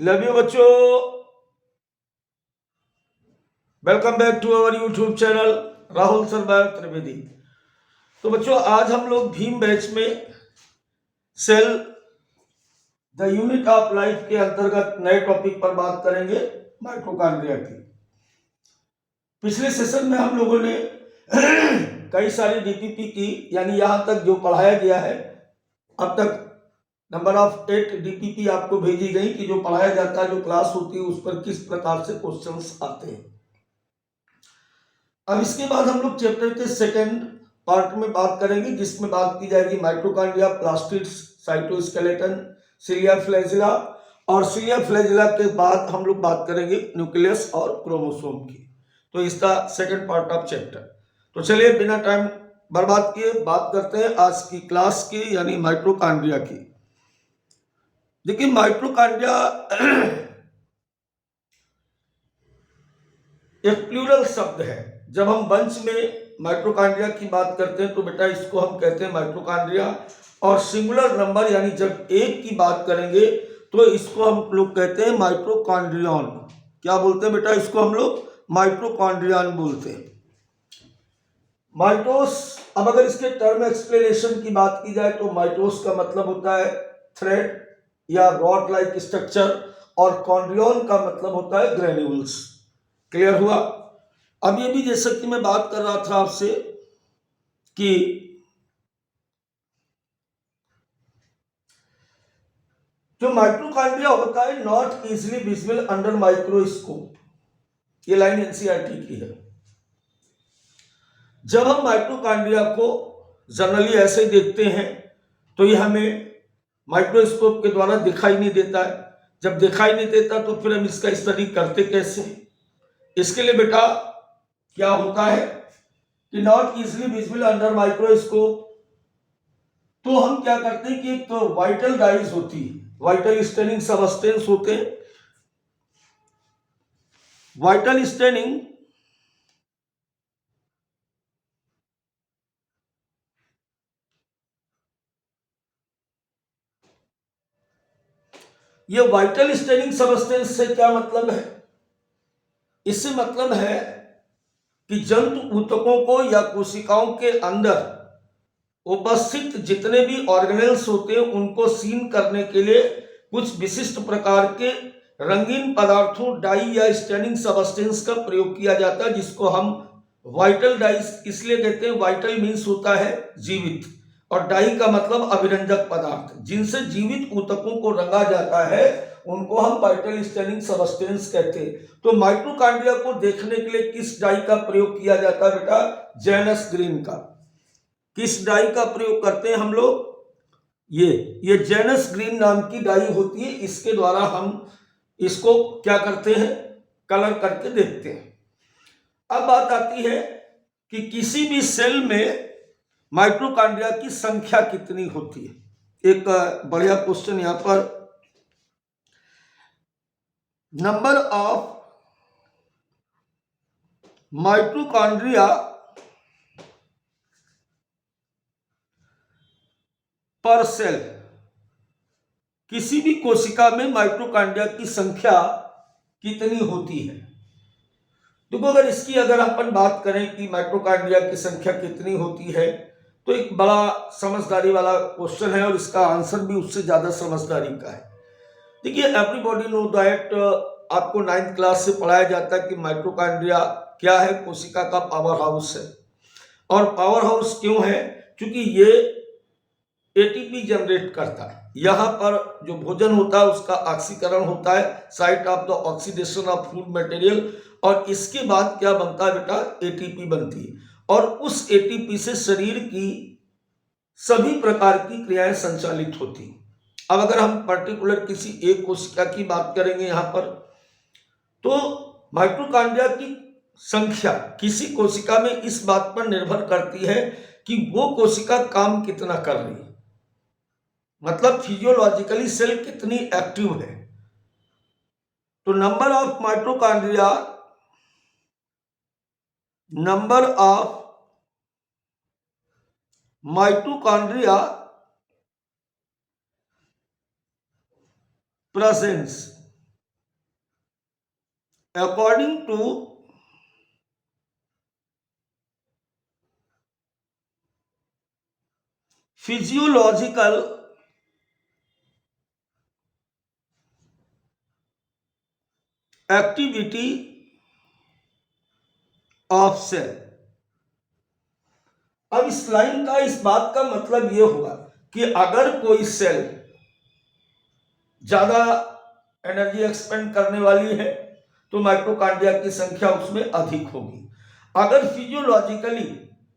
Love you बच्चों। Welcome back to our YouTube channel Rahul Sardar Trivedi. तो बच्चों आज हम लोग भीम बैच में cell the unit of life के अंतर्गत नए टॉपिक पर बात करेंगे, माइटोकॉन्ड्रिया की। पिछले सेशन में हम लोगों ने कई सारी डीपीपी की, यानी यहां तक जो पढ़ाया गया है अब तक नंबर ऑफ 8 डीपीपी आपको भेजी गई कि जो पढ़ाया जाता है, जो क्लास होती है, उस पर किस प्रकार से क्वेश्चंस आते हैं। अब इसके बाद हम लोग चैप्टर के सेकंड पार्ट में बात करेंगे, जिसमें बात की जाएगी mitochondria, plastids, cytoskeleton, cilia flagella, और सिलिया फ्लैजिला के बाद हम लोग बात करेंगे न्यूक्लियस और क्रोमोसोम की। तो इसका सेकंड पार्ट ऑफ चैप्टर। तो चलिए बिना टाइम बर्बाद किए बात करते हैं आज की क्लास की, यानी माइटोकॉन्ड्रिया की। देखिए माइटोकॉन्ड्रिया एक प्लूरल शब्द है। जब हम वंश में माइटोकॉन्ड्रिया की बात करते हैं तो बेटा इसको हम कहते हैं माइटोकॉन्ड्रिया, और सिंगुलर नंबर यानी जब एक की बात करेंगे तो इसको हम लोग कहते हैं माइटोकॉन्ड्रियन। क्या बोलते हैं बेटा? इसको हम लोग माइटोकॉन्ड्रियन बोलते हैं। माइटोस, अब अगर इसके टर्म एक्सप्लेनेशन की बात की जाए तो माइटोस का मतलब होता है थ्रेड या रॉड लाइक स्ट्रक्चर, और कॉन्ड्रियन का मतलब होता है ग्रेन्यूल्स। क्लियर हुआ? अब ये भी जैसा कि मैं बात कर रहा था आपसे कि जो माइटोकॉन्ड्रिया होता है not easily visible under microscope, ये लाइन एनसीईआरटी की है। जब हम माइटोकॉन्ड्रिया को जनरली ऐसे देखते हैं तो ये हमें माइक्रोस्कोप के द्वारा दिखाई नहीं देता है। जब दिखाई नहीं देता तो फिर हम इसका स्टडी करते कैसे? इसके लिए बेटा क्या होता है कि not easily visible under microscope, तो हम क्या करते हैं कि एक तो वाइटल डाइज होती है, वाइटल स्टेनिंग सबस्टेंस होते हैं। वाइटल स्टेनिंग ये वाइटल स्टेनिंग सबस्टेंस से क्या मतलब है? इससे मतलब है कि जंतु ऊतकों को या कोशिकाओं के अंदर उपस्थित जितने भी ऑर्गेनेल्स होते हैं उनको सीन करने के लिए कुछ विशिष्ट प्रकार के रंगीन पदार्थों, डाई या स्टेनिंग सबस्टेंस का प्रयोग किया जाता है, जिसको हम वाइटल डाइस इसलिए कहते हैं। वाइटल मीन्स होता है जीवित, और डाई का मतलब अभिरंजक पदार्थ। जिनसे जीवित ऊतकों को रंगा जाता है उनको हम वाइटल स्टेनिंग सबस्टेंस कहते हैं। तो माइटोकॉन्ड्रिया को देखने के लिए किस डाई का प्रयोग किया जाता है बेटा? जेनस ग्रीन का। किस डाई का प्रयोग करते हैं हम लोग? ये जेनस ग्रीन नाम की डाई होती है। इसके द्वारा हम इसको क्या करते हैं? कलर करके देखते हैं। अब बात आती है कि किसी भी सेल में माइटोकॉन्ड्रिया की संख्या कितनी होती है। एक बढ़िया क्वेश्चन यहां पर, नंबर ऑफ माइटोकॉन्ड्रिया पर सेल, किसी भी कोशिका में माइटोकॉन्ड्रिया की संख्या कितनी होती है। देखो अगर अपन बात करें कि माइटोकॉन्ड्रिया की संख्या कितनी होती है तो एक बड़ा समझदारी वाला क्वेश्चन है, और इसका आंसर भी उससे ज्यादा समझदारी का है। देखिए एवरीबॉडी नो दैट, आपको 9th क्लास से पढ़ाया जाता है कि माइटोकॉन्ड्रिया क्या है? कोशिका का पावर हाउस है। और पावर हाउस क्यों है? क्योंकि ये एटीपी जनरेट करता है। यहां पर जो भोजन होता है उसका ऑक्सीकरण होता है, site of the oxidation of food material, और इसके बाद क्या बनता है बेटा? एटीपी बनती है, और उस एटीपी से शरीर की सभी प्रकार की क्रियाएं संचालित होती हैं। अब अगर हम पर्टिकुलर किसी एक कोशिका की बात करेंगे यहां पर, तो माइटोकॉन्ड्रिया की संख्या किसी कोशिका में इस बात पर निर्भर करती है कि वो कोशिका काम कितना कर रही है, मतलब फिजियोलॉजिकली सेल कितनी एक्टिव है। तो number of mitochondria, number of mitochondria presence according to physiological activity of cell। अब इस लाइन का, इस बात का मतलब यह हुआ कि अगर कोई सेल ज्यादा एनर्जी एक्सपेंड करने वाली है तो माइटोकॉन्ड्रिया की संख्या उसमें अधिक होगी। अगर फिजियोलॉजिकली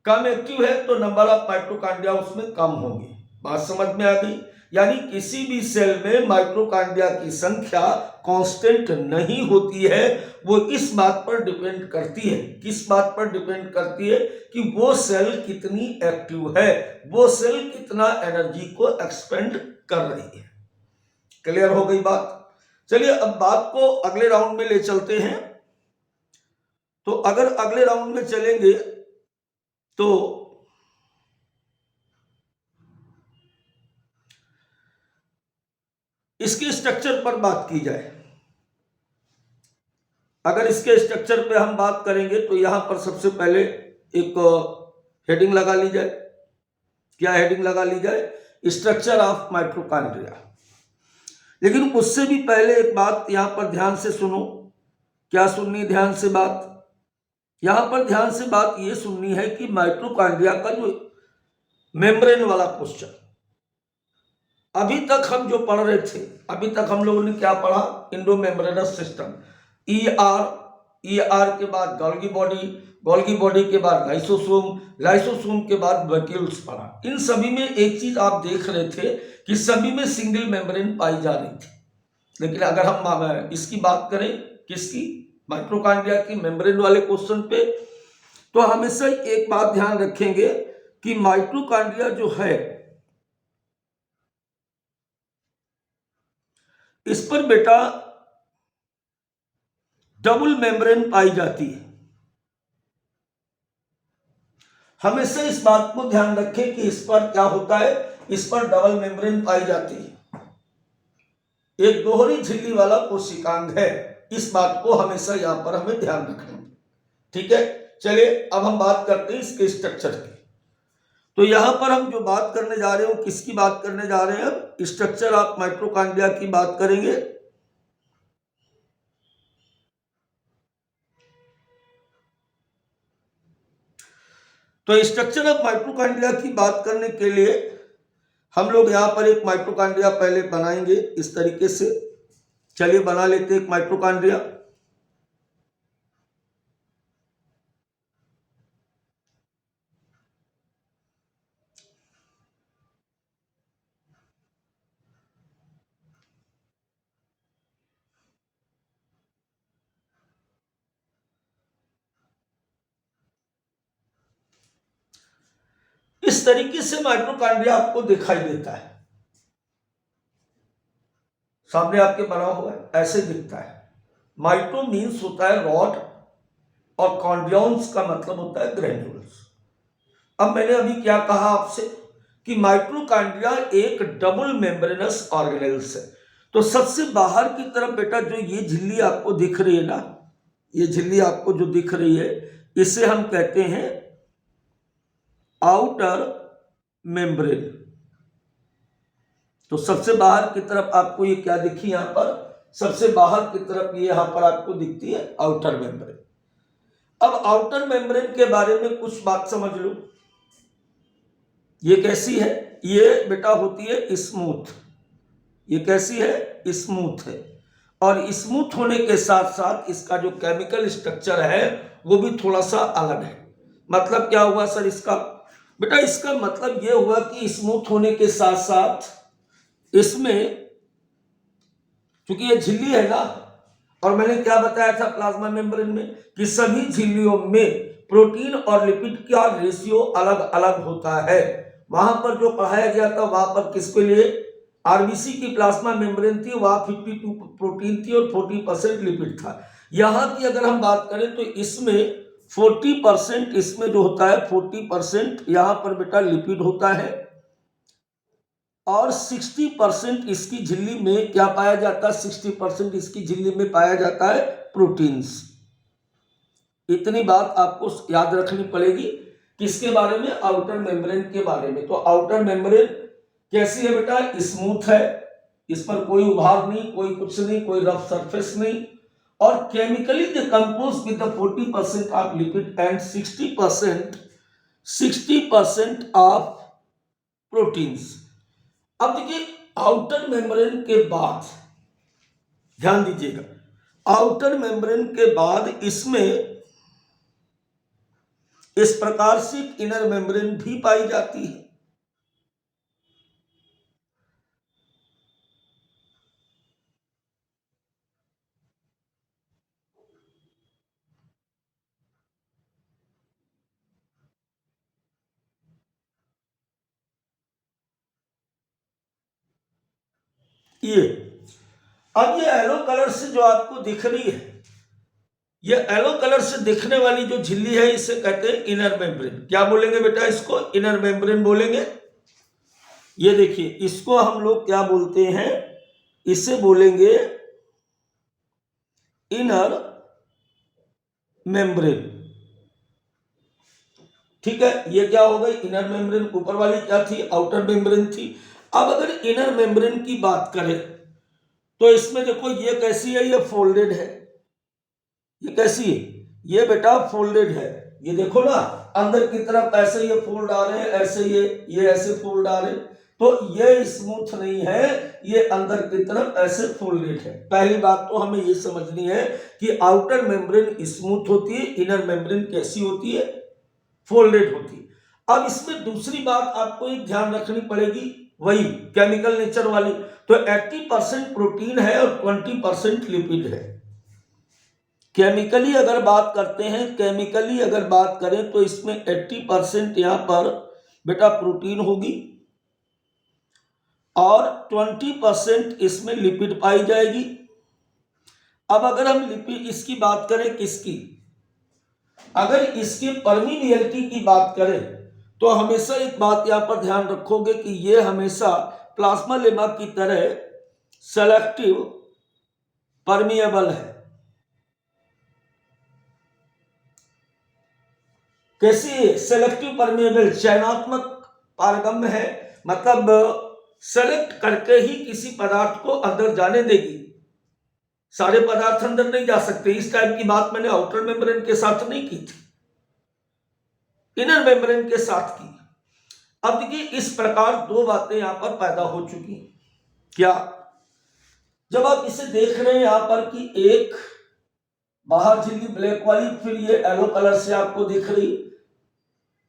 कम एक्टिव है तो नंबर ऑफ माइटोकॉन्ड्रिया उसमें कम होगी। बात समझ में आ गई? यानी किसी भी सेल में माइटोकॉन्ड्रिया की संख्या कांस्टेंट नहीं होती है। वो इस बात पर डिपेंड करती है, किस बात पर डिपेंड करती है कि वो सेल कितनी एक्टिव है, वो सेल कितना एनर्जी को एक्सपेंड कर रही है। क्लियर हो गई बात? चलिए अब बात को अगले राउंड में ले चलते हैं। तो अगर अगले राउंड में चलेंगे तो इसके स्ट्रक्चर पर बात की जाए। अगर इसके स्ट्रक्चर पे हम बात करेंगे तो यहां पर सबसे पहले एक हेडिंग लगा ली जाए। क्या हेडिंग लगा ली जाए? Structure of mitochondria. लेकिन उससे भी पहले एक बात यहां पर ध्यान से सुनो। क्या सुननी ध्यान से बात? यहां पर ध्यान से बात यह सुननी है कि माइटोकॉन्ड्रिया का जो मेम्ब्रेन वाला क्वेश्चन, अभी तक हम जो पढ़ रहे थे, अभी तक हम लोगों ने क्या पढ़ा? इंडो मेम्ब्रेनस सिस्टम, ईआर के बाद गोल्गी बॉडी, गोल्गी बॉडी के बाद लाइसोसोम, लाइसोसोम के बाद वैक्यूल्स पढ़ा। इन सभी में एक चीज आप देख रहे थे कि सभी में सिंगल मेम्ब्रेन पाई जा रही थी। लेकिन अगर हम इसकी बात करें, किसकी? माइटोकॉन्ड्रिया की मेम्ब्रेन वाले क्वेश्चन पे, तो हमेशा एक बात ध्यान रखेंगे कि माइटोकॉन्ड्रिया जो है इस पर बेटा डबल मेम्ब्रेन पाई जाती है। हमेशा इस बात को ध्यान रखें कि इस पर क्या होता है, इस पर डबल मेम्ब्रेन पाई जाती है। एक दोहरी झिल्ली वाला कोशिकांग है। इस बात को हमेशा यहां पर हमें ध्यान रखना। ठीक है, चलिए अब हम बात करते हैं इसके स्ट्रक्चर की। तो यहां पर हम जो बात करने जा रहे हैं, किसकी बात करने जा रहे हैं? अब स्ट्रक्चर ऑफ माइटोकॉन्ड्रिया की बात करेंगे। तो स्ट्रक्चर ऑफ माइटोकॉन्ड्रिया की बात करने के लिए हम लोग यहां पर एक माइटोकॉन्ड्रिया पहले बनाएंगे इस तरीके से। चलिए बना लेते हैं एक माइटोकॉन्ड्रिया। इस तरीके से माइटोकॉन्ड्रिया आपको दिखाई देता है, सामने आपके बना हुआ है, ऐसे दिखता है। माइटो मीन्स होता है रॉड और कॉन्ड्रियॉन्स का मतलब होता है ग्रेन्यूल्स। अब मैंने अभी क्या कहा आपसे कि माइटोकॉन्ड्रिया एक डबल मेम्ब्रेनस ऑर्गेनेल्स है। तो सबसे बाहर की तरफ बेटा जो ये झिल्ली आपको दिख रही है ना, ये झिल्ली आपको जो दिख रही है, इसे हम कहते हैं आउटर मेम्ब्रेन। तो सबसे बाहर की तरफ आपको ये क्या दिखी? यहां पर सबसे बाहर की तरफ ये यहां पर आपको दिखती है आउटर मेम्ब्रेन। अब आउटर मेम्ब्रेन के बारे में कुछ बात समझ लो। ये कैसी है? ये बेटा होती है स्मूथ। ये कैसी है? स्मूथ है। और स्मूथ होने के साथ साथ इसका जो केमिकल स्ट्रक्चर है वो भी थोड़ा सा अलग है। मतलब क्या हुआ सर इसका? बेटा इसका मतलब ये हुआ कि स्मूथ होने के साथ साथ इसमें, क्योंकि ये झिल्ली है ना, और मैंने क्या बताया था प्लाज्मा मेम्ब्रेन में कि सभी झिल्लियों में प्रोटीन और लिपिड का रेशियो अलग अलग होता है। वहां पर जो पढ़ाया गया था वहां पर किसके लिए? आरबीसी की प्लाज्मा मेम्ब्रेन थी, वहां 52 प्रोटीन थी और 40% लिपिड था। यहां की अगर हम बात करें तो इसमें 40% इसमें जो होता है 40% यहां पर बेटा लिपिड होता है और 60% इसकी झिल्ली में क्या पाया जाता है, 60% इसकी झिल्ली में पाया जाता है प्रोटीन्स। इतनी बात आपको याद रखनी पड़ेगी किसके बारे में, आउटर मेम्ब्रेन के बारे में। तो आउटर मेम्ब्रेन कैसी है बेटा, स्मूथ है, इस पर कोई उभार नहीं, कोई कुछ नहीं, कोई रफ सरफेस नहीं, और chemically they compose with the 40% of lipid and 60% of proteins. अब देखिए आउटर मेम्ब्रेन के बाद ध्यान दीजिएगा, आउटर मेम्ब्रेन के बाद इसमें इस प्रकार से इनर मेम्ब्रेन भी पाई जाती है। ये अब ये येलो कलर से जो आपको दिख रही है, ये येलो कलर से दिखने वाली जो झिल्ली है इसे कहते हैं इनर मेम्ब्रेन। क्या बोलेंगे बेटा इसको, इनर मेम्ब्रेन बोलेंगे। ये देखिए इसको हम लोग क्या बोलते हैं, इसे बोलेंगे इनर मेम्ब्रेन। ठीक है, ये क्या हो गई इनर मेम्ब्रेन, ऊपर वाली क्या थी, आउटर मेम्ब्रेन थी। अब अगर इनर मेम्ब्रेन की बात करें तो इसमें देखो ये कैसी है, ये फोल्डेड है। ये कैसी है, ये बेटा फोल्डेड है। ये देखो ना अंदर की तरफ ऐसे ये फोल्ड आ रहे हैं, ऐसे ये ऐसे फोल्ड आ रहे हैं, तो ये स्मूथ नहीं है, ये अंदर की तरफ ऐसे फोल्डेड है। पहली बात तो हमें ये समझनी है कि आउटर मेम्ब्रेन स्मूथ होती है, इनर मेम्ब्रेन कैसी होती है, फोल्डेड होती है। अब इसमें दूसरी बात आपको एक ध्यान रखनी पड़ेगी, वही केमिकल नेचर वाली। तो 80% प्रोटीन है और 20% लिपिड है। केमिकली अगर बात करते हैं, केमिकली अगर बात करें तो इसमें 80% यहां पर बेटा प्रोटीन होगी और 20% इसमें लिपिड पाई जाएगी। अब अगर हम लिपिड इसकी बात करें, किसकी, अगर इसकी परमिबिलिटी की बात करें तो हमेशा एक बात यहां पर ध्यान रखोगे कि ये हमेशा प्लाज्मा लेमा की तरह सेलेक्टिव परमिएबल है। कैसी है, सेलेक्टिव परमिएबल, चयनात्मक पारगम्य है, मतलब सेलेक्ट करके ही किसी पदार्थ को अंदर जाने देगी, सारे पदार्थ अंदर नहीं जा सकते। इस टाइप की बात मैंने आउटर मेम्ब्रेन के साथ नहीं की थी, इनर मेम्ब्रेन के साथ की। अब देखिए इस प्रकार दो बातें यहां पर पैदा हो चुकी। क्या, जब आप इसे देख रहे हैं यहां पर कि एक बाहर झिल्ली ब्लैक वाली, फिर ये येलो कलर से आपको दिख रही,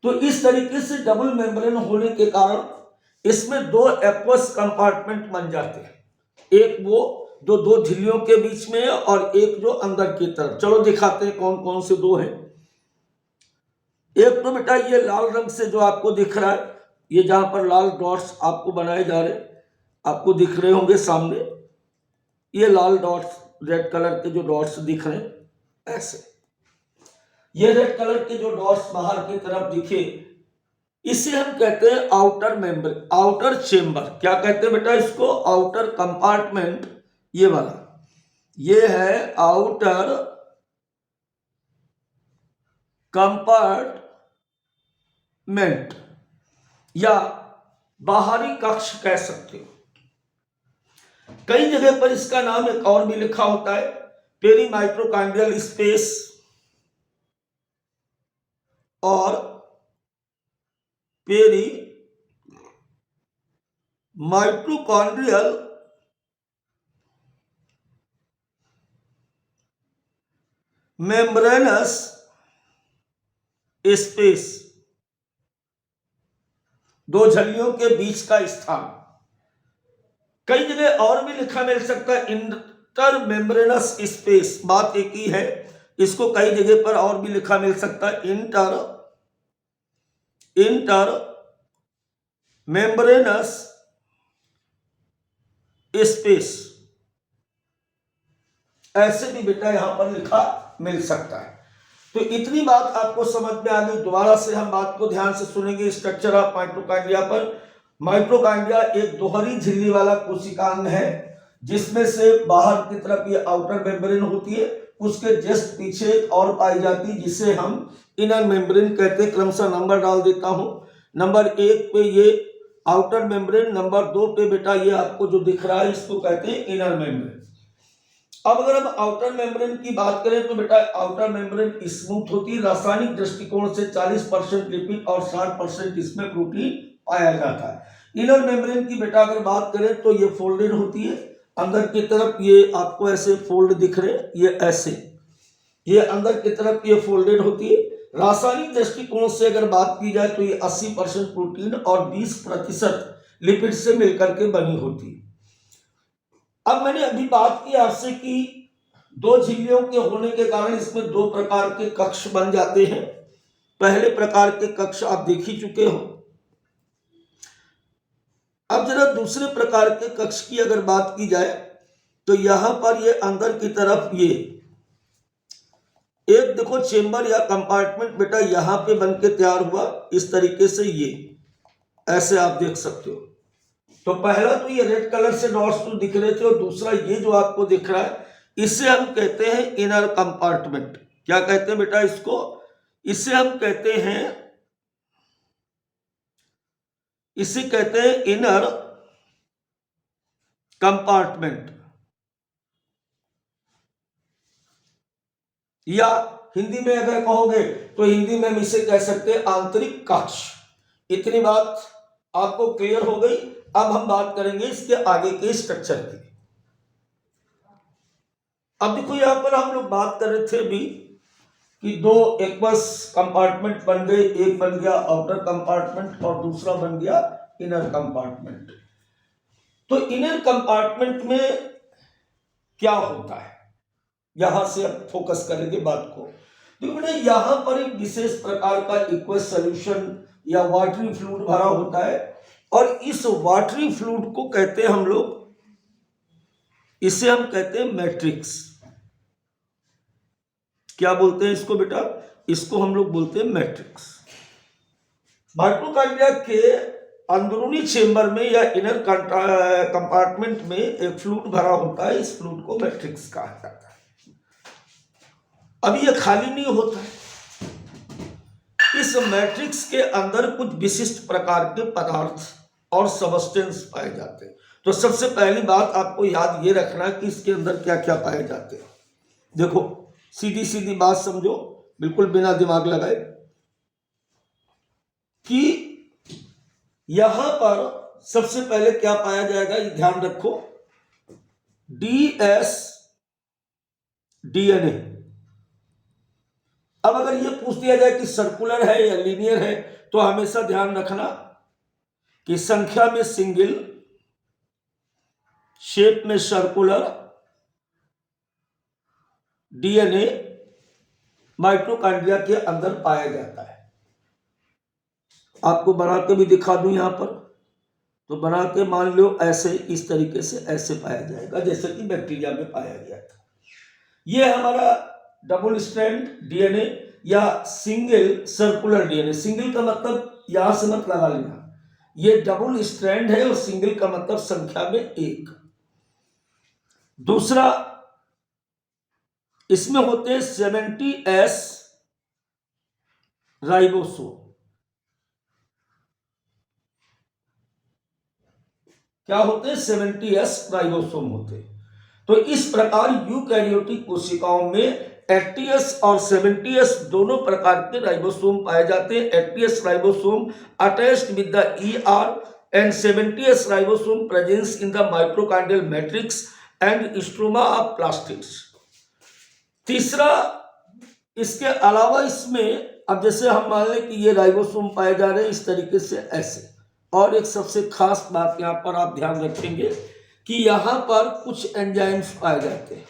तो इस तरीके से डबल मेम्ब्रेन होने के कारण इसमें दो एक्वस कंपार्टमेंट बन जाते हैं। एक वो जो दो झिल्लियों के बीच में है और एक जो अंदर की तरफ। चलो दिखाते हैं कौन कौन से दो हैं। एक तो बेटा ये लाल रंग से जो आपको दिख रहा है, ये जहां पर लाल डॉट्स आपको बनाए जा रहे आपको दिख रहे होंगे सामने, ये लाल डॉट्स, रेड कलर के जो डॉट्स दिख रहे हैं ऐसे, ये रेड कलर के जो डॉट्स बाहर की तरफ दिखे, इसे हम कहते हैं आउटर मेम्ब्रेन, आउटर चेंबर। क्या कहते हैं बेटा इसको, आउटर कंपार्टमेंट। ये वाला ये है आउटर कंपार्टमेंट या बाहरी कक्ष कह सकते हो। कई जगह पर इसका नाम एक और भी लिखा होता है, पेरी माइट्रोकांड्रियल स्पेस और पेरी माइट्रोकांड्रियल मेम्ब्रेनस स्पेस, दो झिल्लियों के बीच का स्थान। कई जगह और भी लिखा मिल सकता है इंटर मेम्ब्रेनस स्पेस, बात एक ही है, इसको कई जगह पर और भी लिखा मिल सकता है इंटर मेम्ब्रेनस स्पेस, ऐसे भी बेटा यहां पर लिखा मिल सकता है। तो इतनी बात आपको समझ में आ गई। दोबारा से हम बात को ध्यान से सुनेंगे स्ट्रक्चर ऑफ माइटोकॉन्ड्रिया पर। माइटोकॉन्ड्रिया एक दोहरी झिल्ली वाला कोशिकांग है जिसमें से बाहर की तरफ ये आउटर मेम्ब्रेन होती है, उसके जस्ट पीछे एक और पाई जाती है जिसे हम इनर मेम्ब्रेन कहते हैं। क्रमशः नंबर डाल देता हूं। नंबर 1 पे ये आउटर मेम्ब्रेन, नंबर 2 पे बेटा ये आपको जो दिख रहा है इसको कहते हैं इनर मेम्ब्रेन। अब अगर हम आउटर मेम्ब्रेन की बात करें तो बेटा आउटर मेम्ब्रेन स्मूथ होती है, रासायनिक दृष्टिकोण से 40% लिपिड और 60% इसमें प्रोटीन पाया जाता है। इनर मेम्ब्रेन की बेटा अगर बात करें तो ये फोल्डेड होती है, अंदर की तरफ ये आपको ऐसे फोल्ड दिख रहे हैं, ये ऐसे, ये अंदर की तरफ ये फोल्डेड होती है। रासायनिक दृष्टिकोण से अगर बात की जाए तो ये 80% प्रोटीन और 20% लिपिड से मिलकर के बनी होती है। अब मैंने अभी बात की आपसे कि दो झिल्लियों के होने के कारण इसमें दो प्रकार के कक्ष बन जाते हैं। पहले प्रकार के कक्ष आप देख ही चुके हो। अब जरा दूसरे प्रकार के कक्ष की अगर बात की जाए तो यहां पर ये अंदर की तरफ ये एक देखो चेंबर या कंपार्टमेंट बेटा यहां पे बन के तैयार हुआ इस तरीके से, ये ऐसे आप देख सकते हो। तो पहला तो ये रेड कलर से डॉट्स तो दिख रहे थे और दूसरा ये जो आपको दिख रहा है इसे हम कहते हैं इनर कंपार्टमेंट। क्या कहते हैं बेटा इसको? इसे हम कहते हैं, इसे कहते हैं इनर कंपार्टमेंट, या हिंदी में अगर कहोगे तो हिंदी में हम इसे कह सकते हैं आंतरिक कक्ष। इतनी बात आपको क्लियर हो गई। अब हम बात करेंगे इसके आगे के स्ट्रक्चर की। अब देखो यहां पर हम लोग बात कर रहे थे अभी कि दो एक्वस कंपार्टमेंट बन गए, एक बन गया आउटर कंपार्टमेंट और दूसरा बन गया इनर कंपार्टमेंट। तो इनर कंपार्टमेंट में क्या होता है, यहां से अब फोकस करेंगे बात को। देखो बेटा यहां पर एक विशेष प्रकार का एक्वस सॉल्यूशन या वाटरी फ्लूइड भरा होता है और इस वाटरी फ्लूइड को कहते हैं हम लोग, इसे हम कहते हैं मैट्रिक्स। क्या बोलते हैं इसको बेटा? इसको हम लोग बोलते हैं मैट्रिक्स। माइटोकॉन्ड्रिया के अंदरूनी चेंबर में या इनर कंपार्टमेंट में एक फ्लूइड भरा होता है, इस फ्लूइड को मैट्रिक्स कहा जाता है। अब ये खाली नहीं होता है, इस मैट्रिक्स के अंदर कुछ विशिष्ट प्रकार के पदार्थ और सबस्टेंस पाए जाते हैं। तो सबसे पहली बात आपको याद ये रखना कि इसके अंदर क्या क्या पाए जाते हैं। देखो सीधी सीधी बात समझो, बिल्कुल बिना दिमाग लगाए, कि यहां पर सबसे पहले क्या पाया जाएगा ये ध्यान रखो, डीएनए। अब अगर ये पूछ दिया जाए कि सर्कुलर है या लीनियर है तो हमेशा ध्यान रखना कि संख्या में सिंगल, शेप में सर्कुलर, डीएनए माइटोकॉन्ड्रिया के अंदर पाया जाता है। आपको बना के भी दिखा दूं यहां पर, तो बना के मान लो ऐसे, इस तरीके से ऐसे पाया जाएगा जैसे कि बैक्टीरिया में पाया गया था। यह हमारा डबल स्ट्रैंड डीएनए या सिंगल सर्कुलर डीएनए। सिंगल का मतलब यहां से मत लगा लेना, ये डबल स्ट्रैंड है और सिंगल का मतलब संख्या में एक। दूसरा इसमें होते हैं 70S राइबोसोम। क्या होते हैं? 70S राइबोसोम होते हैं। तो इस प्रकार यूकैरियोटिक कोशिकाओं में 80S और 70S दोनों प्रकार के राइबोसोम पाए जाते हैं। 80S ribosome attached with the ER and 70S ribosome presence in the mitochondrial matrix and stroma of plastids. तीसरा, इसके अलावा इसमें अब जैसे हम मान लें कि ये राइबोसोम पाए जा रहे हैं इस तरीके से ऐसे, और एक सबसे खास बात यहां पर आप ध्यान रखेंगे कि यहां पर कुछ एंजाइम्स पाए जाते हैं,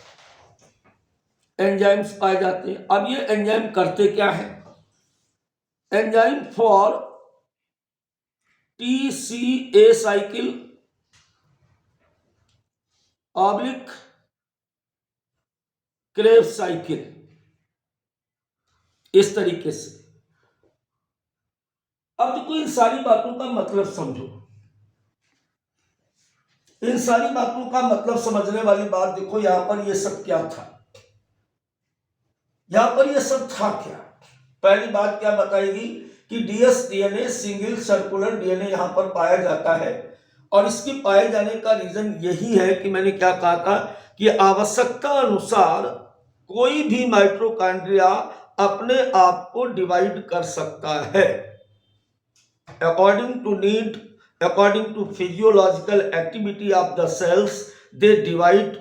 एंजाइम्स पाए जाते हैं। अब ये एंजाइम करते क्या है? Enzyme for TCA cycle oblique Krebs cycle, इस तरीके से। अब देखो इन सारी बातों का मतलब समझो। इन सारी बातों का मतलब समझने वाली बात देखो, यहां पर ये सब क्या था, यहां पर ये सब था क्या। पहली बात क्या बताएगी कि DS DNA single circular DNA यहां पर पाया जाता है, और इसके पाए जाने का रीजन यही है कि मैंने क्या कहा था कि आवश्यकता अनुसार कोई भी माइटोकॉन्ड्रिया अपने आप को डिवाइड कर सकता है। According to need, according to physiological activity of the cells, they divide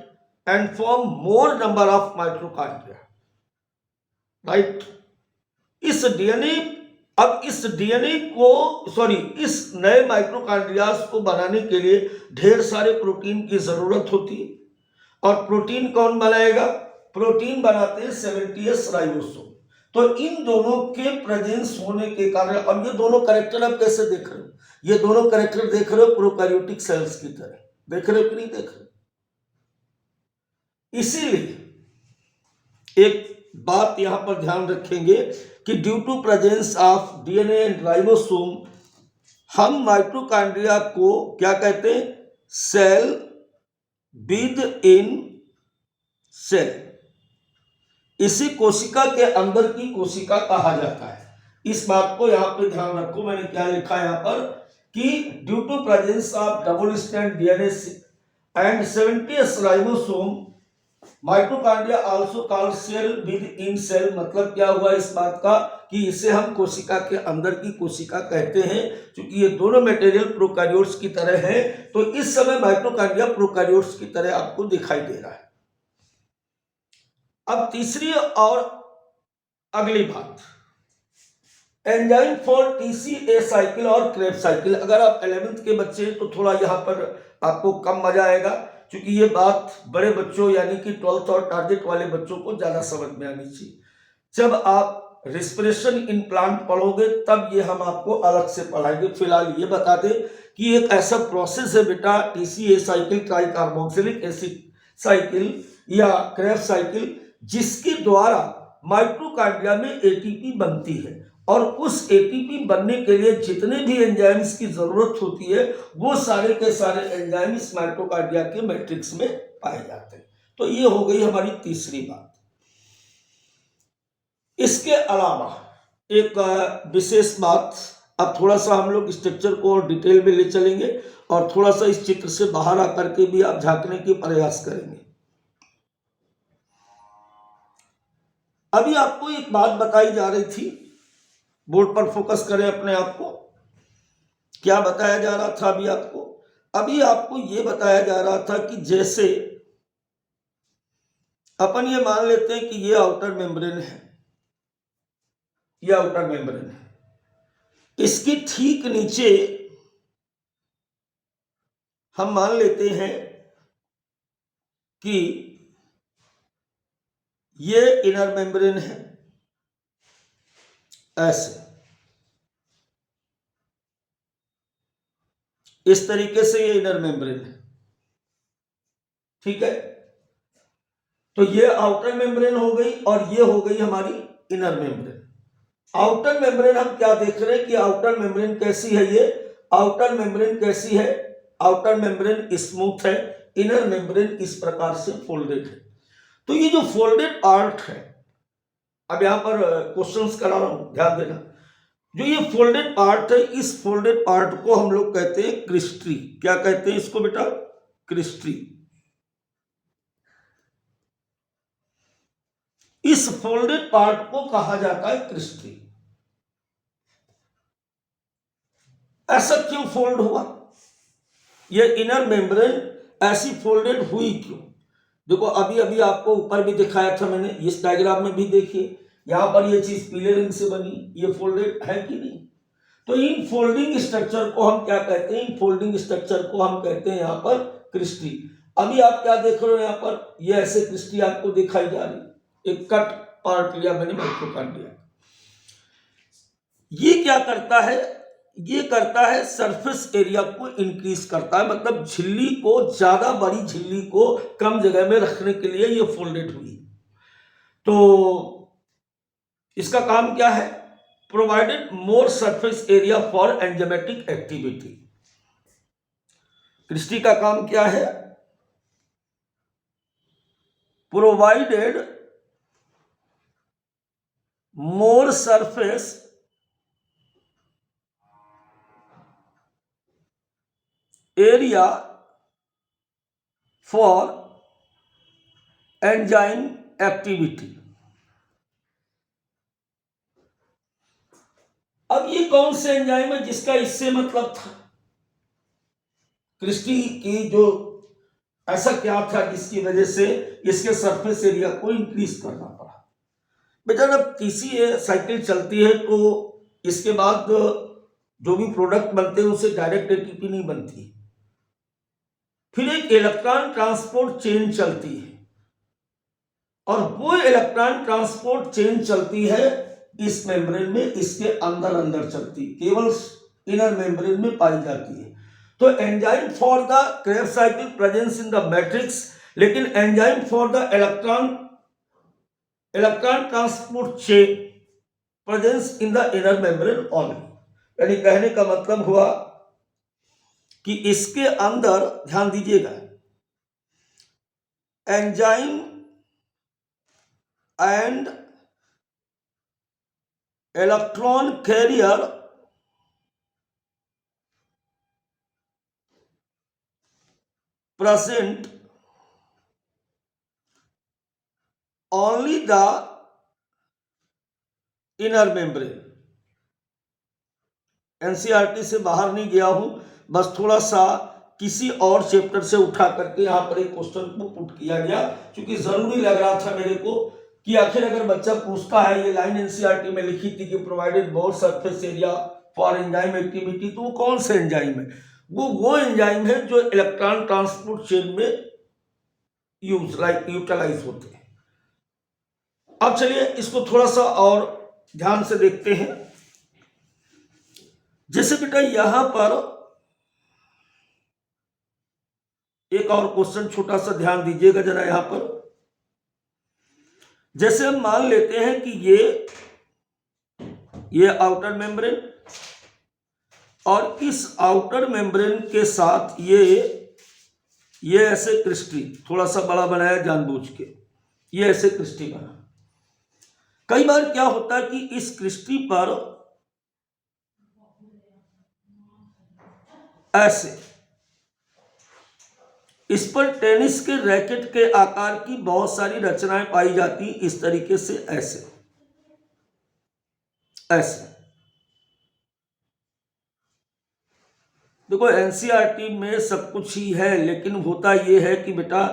and form more number of mitochondria, right? इस डीएनए, अब इस डीएनए को इस नए माइटोकॉन्ड्रियाज को बनाने के लिए ढेर सारे प्रोटीन की जरूरत होती है, और प्रोटीन कौन बनाएगा, प्रोटीन बनाते हैं 70S राइबोसोम। तो इन दोनों के प्रेजेंस होने के कारण, अब ये दोनों कैरेक्टर आप कैसे देख रहे हो, ये दोनों कैरेक्टर देख रहे हो प्रोकैरियोटिक सेल्स की तरह, देख रहे हो कि नहीं देख रहे हो। इसीलिए एक बात यहां पर ध्यान रखेंगे कि due to presence of DNA and ribosome, हम माइटोकॉन्ड्रिया को क्या कहते हैं, सेल विद इन सेल, इसी कोशिका के अंदर की कोशिका कहा जाता है। इस बात को यहां पे ध्यान रखो, मैंने क्या लिखा है यहां पर कि due to presence of double strand DNA and 70S ribosome, mitochondria also called cell within cell, मतलब क्या हुआ इस बात का कि इसे हम कोशिका के अंदर की कोशिका कहते हैं। क्योंकि ये दोनों मटेरियल प्रोकैरियोट्स की तरह है, तो इस समय माइटोकॉन्ड्रिया प्रोकैरियोट्स की तरह आपको दिखाई दे रहा है। अब तीसरी और अगली बात, एंजाइम फॉर टीसीए साइकिल और क्रेब्स साइकिल। अगर आप 11th के बच्चे हैं तो थोड़ा यहाँ पर आपको कम मजा आएगा, क्योंकि ये बात बड़े बच्चों यानी कि 12th और टारगेट वाले बच्चों को ज्यादा समझ में आनी चाहिए। जब आप रिस्पिरेशन इन प्लांट पढ़ोगे तब ये हम आपको अलग से पढ़ाएंगे। फिलहाल ये बता दें कि एक ऐसा प्रोसेस है बेटा, TCA cycle, try carboxylic acid cycle या क्रेब्स साइकिल, जिसके द्वारा माइटोकॉन्ड्रिया में एटीपी बनती है, और उस एटीपी बनने के लिए जितने भी एंजाइम्स की जरूरत होती है वो सारे के सारे एंजाइम इस माइटोकॉन्ड्रिया के मैट्रिक्स में पाए जाते हैं। तो ये हो गई हमारी तीसरी बात। इसके अलावा एक विशेष बात, अब थोड़ा सा हम लोग स्ट्रक्चर को और डिटेल में ले चलेंगे, और थोड़ा सा इस चित्र से बाहर आकर के भी आप झांकने की प्रयास करेंगे। अभी आपको एक बात बताई जा रही थी, बोर्ड पर फोकस करें अपने आप को, क्या बताया जा रहा था अभी आपको, अभी आपको यह बताया जा रहा था कि जैसे अपन ये मान लेते हैं कि ये आउटर मेम्ब्रेन है, ये आउटर मेम्ब्रेन है, इसकी ठीक नीचे हम मान लेते हैं कि ये इनर मेम्ब्रेन है, ऐसे इस तरीके से ये इनर मेम्ब्रेन है, ठीक है। तो ये आउटर मेम्ब्रेन हो गई और ये हो गई हमारी इनर मेम्ब्रेन। आउटर मेम्ब्रेन हम क्या देख रहे हैं कि आउटर मेम्ब्रेन कैसी है, ये आउटर मेम्ब्रेन कैसी है, आउटर मेम्ब्रेन स्मूथ है, इनर मेम्ब्रेन इस प्रकार से फोल्डेड है। तो ये जो फोल्डेड पार्ट है, अब यहां पर क्वेश्चंस करा रहा हूं, ध्यान देना, जो ये फोल्डेड पार्ट है, इस फोल्डेड पार्ट को हम लोग कहते हैं क्रिस्ट्री। क्या कहते हैं इसको बेटा, क्रिस्ट्री। इस फोल्डेड पार्ट को कहा जाता है क्रिस्ट्री। ऐसा क्यों फोल्ड हुआ, ये इनर मेम्ब्रेन ऐसी फोल्डेड हुई क्यों? देखो अभी अभी आपको ऊपर भी दिखाया था मैंने, इस डायग्राम में भी देखिए, यहां पर ये चीज पीले रंग से बनी, ये फोल्डेड है कि नहीं। तो इन फोल्डिंग स्ट्रक्चर को हम क्या कहते हैं, इन फोल्डिंग स्ट्रक्चर को हम कहते हैं यहां पर क्रिस्टी। अभी आप क्या देख रहे हो, यहां पर ये ऐसे क्रिस्टी आपको दिखाई जा रही, एक कट पार्ट लिया मैंने माइटोकॉन्ड्रिया। ये क्या करता है, ये करता है सरफेस एरिया को इंक्रीज करता है, मतलब झिल्ली को, ज्यादा बड़ी झिल्ली को कम जगह में रखने के लिए ये फोल्डेड हुई। तो इसका काम क्या है, provided more surface area for enzymatic activity. Cristae का काम क्या है? Provided more surface area for enzyme activity. अब ये कौन से एंजाइम है जिसका इससे मतलब था? क्रिस्टी की जो ऐसा क्या था जिसकी वजह से इसके सरफेस एरिया को इंक्रीज करना पड़ा? बेटा जब किसी साइकिल चलती है तो इसके बाद जो भी प्रोडक्ट बनते हैं उससे डायरेक्ट एटीपी नहीं बनती, फिर एक इलेक्ट्रॉन ट्रांसपोर्ट चेन चलती है, और वो इलेक्ट्रॉन ट्रांसपोर्ट चेन चलती है इस मेम्ब्रेन में, इसके अंदर अंदर चलती, केवल इनर मेम्ब्रेन में पाई जाती है। तो enzyme for the Krebs cycle presence in the matrix, लेकिन enzyme for the electron transport chain presence in the inner membrane only. यानी कहने का मतलब हुआ कि इसके अंदर ध्यान दीजिएगा, enzyme and electron carrier present only the inner membrane। NCERT से बाहर नहीं गया हूं, बस थोड़ा सा किसी और चैप्टर से उठा करके यहां पर एक क्वेश्चन को पुट किया गया, क्योंकि जरूरी लग रहा था मेरे को कि आखिर अगर बच्चा पूछता है, ये लाइन एनसीईआरटी में लिखी थी कि provided bore surface area for enzyme activity, तो वो कौन से एंजाइम है? वो एंजाइम है जो इलेक्ट्रॉन ट्रांसपोर्ट चेन में यूटिलाइज होते हैं। अब चलिए इसको थोड़ा सा और ध्यान से देखते हैं। जैसे बेटा यहां पर एक और क्वेश्चन छोटा सा ध्यान दीजिएगा जरा, यहां पर जैसे हम मान लेते हैं कि ये आउटर मेम्ब्रेन, और इस आउटर मेम्ब्रेन के साथ ये ऐसे क्रिस्टी थोड़ा सा बड़ा बनाया जानबूझ के, ये ऐसे क्रिस्टी बना। कई बार क्या होता है कि इस क्रिस्टी पर ऐसे, इस पर टेनिस के रैकेट के आकार की बहुत सारी रचनाएं पाई जाती, इस तरीके से ऐसे ऐसे। देखो एनसीईआरटी में सब कुछ ही है, लेकिन होता यह है कि बेटा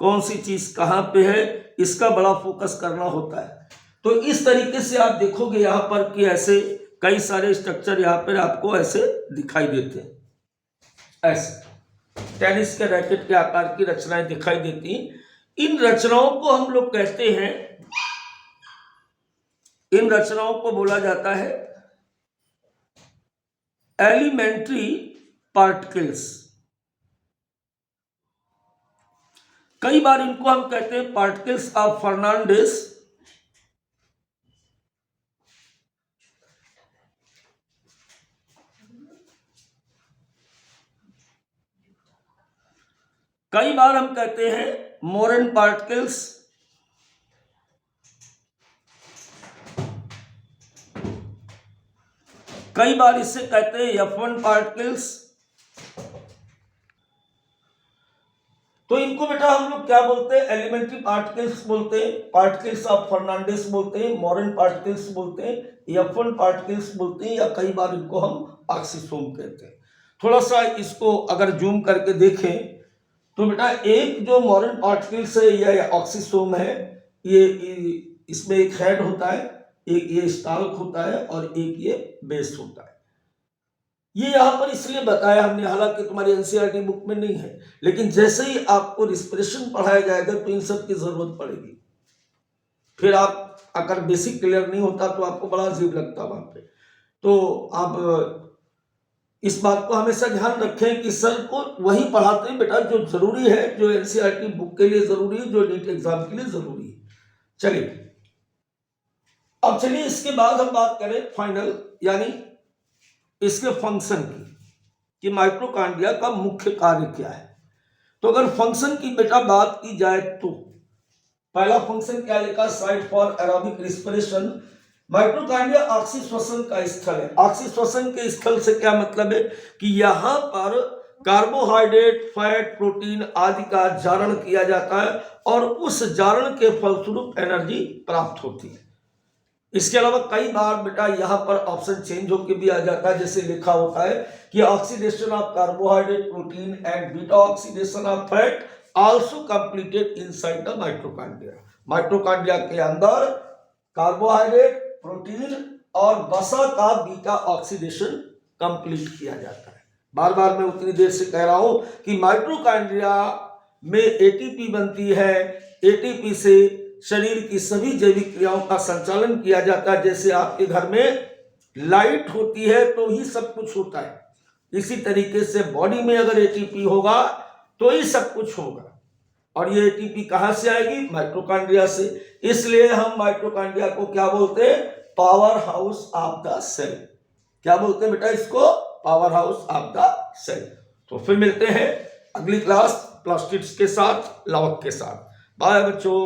कौन सी चीज कहां पे है इसका बड़ा फोकस करना होता है। तो इस तरीके से आप देखोगे यहां पर कि ऐसे कई सारे स्ट्रक्चर यहां पर आपको ऐसे दिखाई देते हैं, ऐसे टेनिस के रैकेट के आकार की रचनाएं दिखाई देती। इन रचनाओं को हम लोग कहते हैं, इन रचनाओं को बोला जाता है एलिमेंट्री पार्टिकल्स। कई बार इनको हम कहते हैं पार्टिकल्स ऑफ फर्नांडिस, कई बार हम कहते हैं मोरन पार्टिकल्स, कई बार इसे कहते हैं F1 पार्टिकल्स। तो इनको बेटा हम लोग क्या बोलते हैं? एलिमेंट्री पार्टिकल्स बोलते हैं, पार्टिकल्स ऑफ फर्नांडिस बोलते हैं, मोरन पार्टिकल्स बोलते हैं, F1 पार्टिकल्स बोलते हैं, या कई बार इनको हम ऑक्सीसोम कहते हैं। थोड़ा सा इसको अगर जूम करके देखें तो बेटा एक जो मोरन पार्टिकल्स है या ऑक्सीसोम है, ये इसमें एक हेड होता है, एक ये स्टाल्क होता है, और एक ये बेस होता है। ये यहां पर इसलिए बताया हमने, हालांकि तुम्हारी एनसीईआरटी बुक में नहीं है, लेकिन जैसे ही आपको रिस्पिरेशन पढ़ाया जाएगा तो इन सब की जरूरत पड़ेगी। फिर आप अगर बेसिक क्लियर नहीं होता तो आपको बड़ा अजीब लगता वहां पे। तो आप इस बात को हमेशा ध्यान रखें कि सर को वही पढ़ाते हैं बेटा जो जरूरी है, जो एनसीईआरटी बुक के लिए जरूरी है, जो नीट एग्जाम के लिए जरूरी है। चलिए अब चलिए इसके बाद हम बात करें फाइनल, यानी इसके फंक्शन की कि माइटोकॉन्ड्रिया का मुख्य कार्य क्या है। तो अगर फंक्शन की बेटा बात की जाए तो पहला फंक्शन क्या लिखा, site for aerobic respiration. Mitochondria ऑक्सीश्वसन का स्थल है। ऑक्सीश्वसन के स्थल से क्या मतलब है कि यहां पर कार्बोहाइड्रेट, फैट, प्रोटीन आदि का जारण किया जाता है और उस जारण के फलस्वरूप एनर्जी प्राप्त होती है। इसके अलावा कई बार बेटा यहाँ पर ऑप्शन चेंज होकर भी आ जाता है, जैसे लिखा होता है कि oxidation of carbohydrate, protein and beta oxidation of fat also completed inside the mitochondria. Mitochondria के अंदर कार्बोहाइड्रेट, प्रोटीन और वसा का बीटा ऑक्सीडेशन कंप्लीट किया जाता है। बार बार मैं उतनी देर से कह रहा हूं कि माइटोकॉन्ड्रिया में एटीपी बनती है। एटीपी से शरीर की सभी जैविक क्रियाओं का संचालन किया जाता है। जैसे आपके घर में लाइट होती है तो ही सब कुछ होता है, इसी तरीके से बॉडी में अगर एटीपी होगा तो ही सब कुछ होगा। और ये एटीपी कहां से आएगी? माइटोकॉन्ड्रिया से। इसलिए हम माइटोकॉन्ड्रिया को क्या बोलते हैं? Power house of the cell. क्या बोलते हैं बेटा इसको? Power house of the cell. तो फिर मिलते हैं अगली क्लास प्लास्टिड्स के साथ, लावक के साथ। बाय बच्चों।